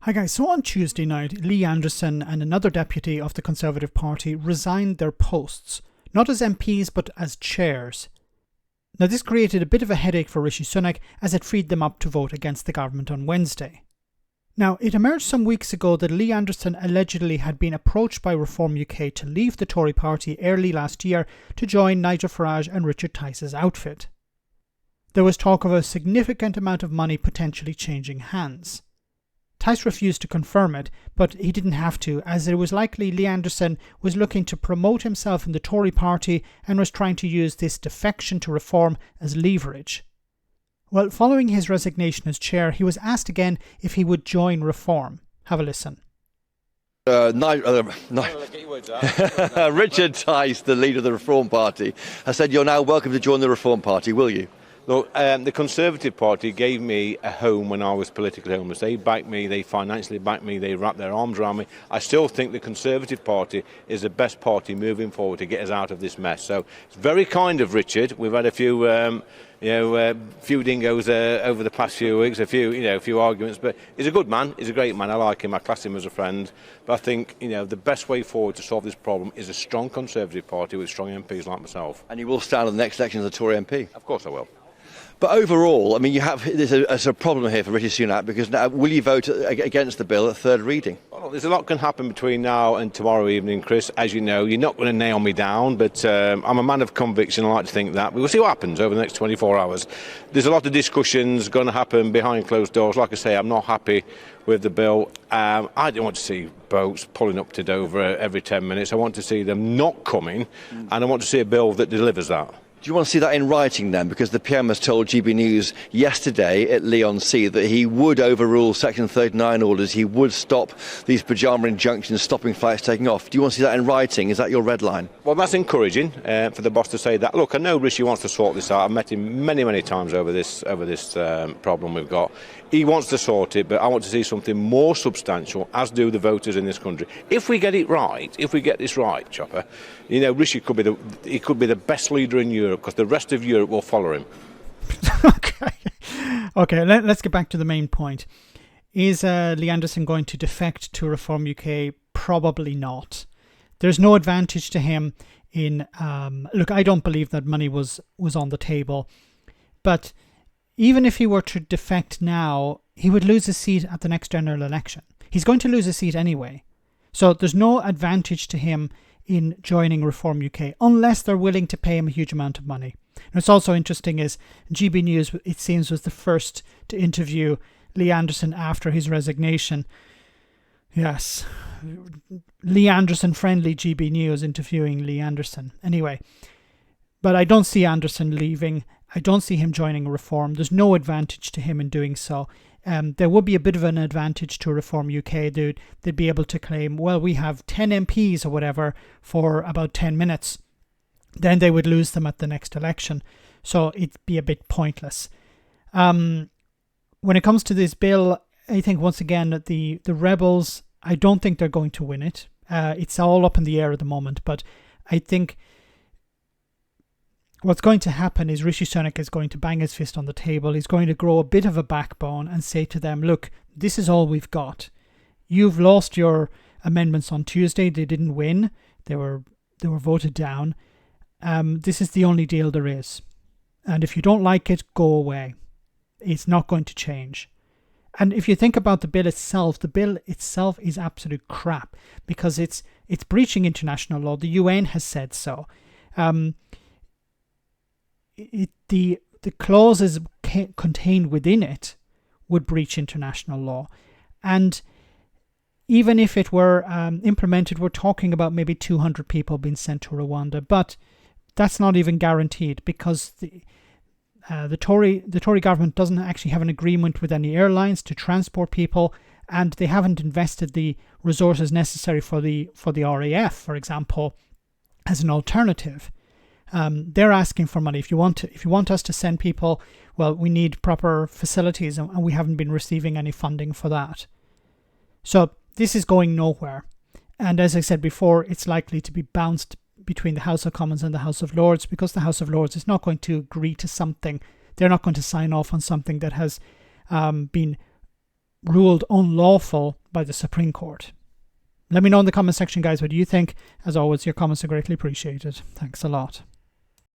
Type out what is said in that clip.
Hi guys, so on Tuesday night, Lee Anderson and another deputy of the Conservative Party resigned their posts, not as MPs but as chairs. Now this created a bit of a headache for Rishi Sunak as it freed them up to vote against the government on Wednesday. Now, it emerged some weeks ago that Lee Anderson allegedly had been approached by Reform UK to leave the Tory party early last year to join Nigel Farage and Richard Tice's outfit. There was talk of a significant amount of money potentially changing hands. Tice refused to confirm it, but he didn't have to, as it was likely Lee Anderson was looking to promote himself in the Tory party and was trying to use this defection to Reform as leverage. Well, following his resignation as chair, he was asked again if he would join Reform. Have a listen. Richard Tice, the leader of the Reform Party, has said you're now welcome to join the Reform Party, will you? Look, the Conservative Party gave me a home when I was politically homeless. They backed me, they financially backed me, they wrapped their arms around me. I still think the Conservative Party is the best party moving forward to get us out of this mess. So it's very kind of Richard. We've had a few dingoes over the past few weeks, a few arguments, but he's a good man, he's a great man, I like him, I class him as a friend. But I think, the best way forward to solve this problem is a strong Conservative Party with strong MPs like myself. And you will stand in the next election as a Tory MP? Of course I will. But overall, there's a problem here for Rishi Sunak, because now will you vote against the bill at third reading? Well, there's a lot can happen between now and tomorrow evening, Chris. As you know, you're not going to nail me down, but I'm a man of conviction. I like to think that. We will see what happens over the next 24 hours. There's a lot of discussions going to happen behind closed doors. Like I say, I'm not happy with the bill. I don't want to see boats pulling up to Dover every 10 minutes. I want to see them not coming, and I want to see a bill that delivers that. Do you want to see that in writing then? Because the PM has told GB News yesterday at Leon C that he would overrule Section 39 orders. He would stop these pyjama injunctions stopping flights taking off. Do you want to see that in writing? Is that your red line? Well, that's encouraging for the boss to say that. Look, I know Rishi wants to sort this out. I've met him many, many times over this problem we've got. He wants to sort it, but I want to see something more substantial, as do the voters in this country. If we get it right, if we get this right, Chopper, Rishi could be the best leader in Europe, because the rest of Europe will follow him. Okay. Let's get back to the main point. Is Lee Anderson going to defect to Reform UK? Probably not. There's no advantage to him in... look, I don't believe that money was on the table, but even if he were to defect now, he would lose his seat at the next general election. He's going to lose his seat anyway. So there's no advantage to him in joining Reform UK, unless they're willing to pay him a huge amount of money. And what's also interesting is GB News, it seems, was the first to interview Lee Anderson after his resignation. Yes, Lee Anderson friendly GB News interviewing Lee Anderson. Anyway, but I don't see Anderson leaving. I don't see him joining Reform. There's no advantage to him in doing so. There would be a bit of an advantage to Reform UK. They'd be able to claim, well, we have 10 MPs or whatever for about 10 minutes. Then they would lose them at the next election. So it'd be a bit pointless. When it comes to this bill, I think once again that the rebels, I don't think they're going to win it. It's all up in the air at the moment, but I think what's going to happen is Rishi Sunak is going to bang his fist on the table. He's going to grow a bit of a backbone and say to them, look, this is all we've got. You've lost your amendments on Tuesday. They didn't win. They were voted down. This is the only deal there is. And if you don't like it, go away. It's not going to change. And if you think about the bill itself is absolute crap, because it's breaching international law. The UN has said so. The clauses contained within it would breach international law. And even if it were implemented, we're talking about maybe 200 people being sent to Rwanda. But that's not even guaranteed, because the Tory government doesn't actually have an agreement with any airlines to transport people, and they haven't invested the resources necessary for the RAF, for example, as an alternative. They're asking for money. If you want us to send people, well, we need proper facilities, and we haven't been receiving any funding for that. So this is going nowhere. And as I said before, it's likely to be bounced between the House of Commons and the House of Lords, because the House of Lords is not going to agree to something. They're not going to sign off on something that has been ruled unlawful by the Supreme Court. Let me know in the comment section, guys, what you think. As always, your comments are greatly appreciated. Thanks a lot.